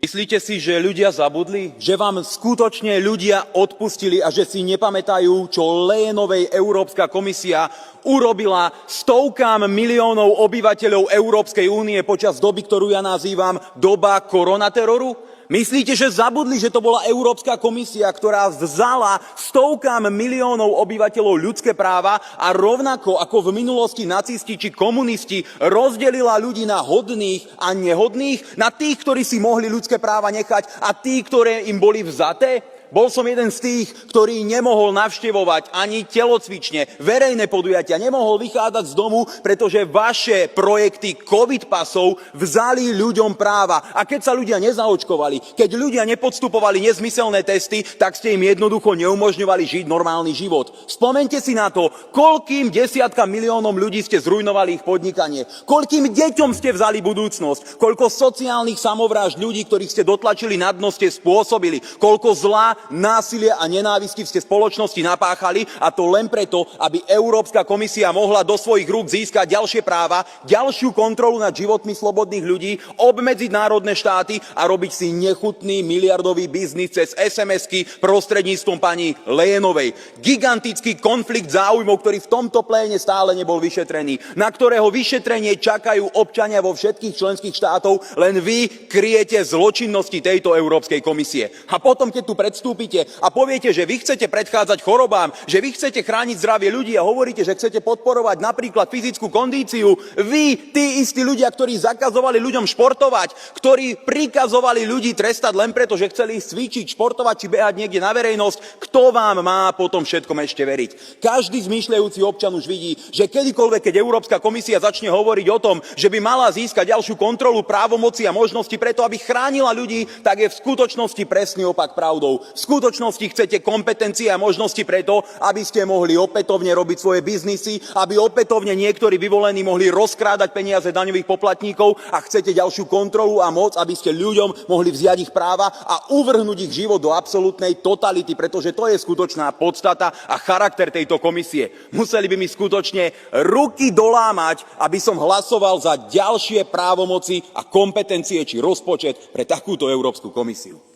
Myslíte si, že ľudia zabudli? Že vám skutočne ľudia odpustili a že si nepamätajú, čo Leyenovej Európska komisia urobila stovkám miliónov obyvateľov Európskej únie počas doby, ktorú ja nazývam doba koronateroru? Myslíte, že zabudli, že to bola Európska komisia, ktorá vzala stovkám miliónov obyvateľov ľudské práva a rovnako ako v minulosti nacisti či komunisti rozdelila ľudí na hodných a nehodných, na tých, ktorí si mohli ľudské práva nechať a tí, ktoré im boli vzaté? Bol som jeden z tých, ktorý nemohol navštevovať ani telocvične, verejné podujatia, nemohol vychádzať z domu, pretože vaše projekty COVID pasov vzali ľuďom práva. A keď sa ľudia nezaočkovali, keď ľudia nepodstupovali nezmyselné testy, tak ste im jednoducho neumožňovali žiť normálny život. Spomeňte si na to, koľkým desiatkam miliónom ľudí ste zrujnovali ich podnikanie, koľkým deťom ste vzali budúcnosť, koľko sociálnych samovrážd ľudí, ktorých ste dotlačili na dno, ste spôsobili, koľko zla, násilia a nenávisti ste spoločnosti napáchali, a to len preto, aby Európska komisia mohla do svojich rúk získať ďalšie práva, ďalšiu kontrolu nad životmi slobodných ľudí, obmedziť národné štáty a robiť si nechutný miliardový biznis cez SMS-ky prostredníctvom pani Leyenovej. Gigantický konflikt záujmov, ktorý v tomto pléne stále nebol vyšetrený, na ktorého vyšetrenie čakajú občania vo všetkých členských štátov, len vy kryjete zločinnosti tejto Európskej komisie. A potom, keď tu predstúpite a poviete, že vy chcete predchádzať chorobám, že vy chcete chrániť zdravie ľudí a hovoríte, že chcete podporovať napríklad fyzickú kondíciu, vy, tí istí ľudia, ktorí zakazovali ľuďom športovať, ktorí prikazovali ľudí trestať len preto, že chceli cvičiť, športovať či behať niekde na verejnosť, kto vám má potom všetkom ešte veriť? Každý zmýšľajúci občan už vidí, že kedykoľvek, keď Európska komisia začne hovoriť o tom, že by mala získať ďalšiu kontrolu právomoci a možnosti preto, aby chránila ľudí, tak je v skutočnosti presný opak pravdou. V skutočnosti chcete kompetencie a možnosti preto, aby ste mohli opätovne robiť svoje biznisy, aby opätovne niektorí vyvolení mohli rozkrádať peniaze daňových poplatníkov, a chcete ďalšiu kontrolu a moc, aby ste ľuďom mohli vziať ich práva a uvrhnúť ich život do absolútnej totality, pretože to je skutočná podstata a charakter tejto komisie. Museli by mi skutočne ruky dolámať, aby som hlasoval za ďalšie právomoci a kompetencie či rozpočet pre takúto Európsku komisiu.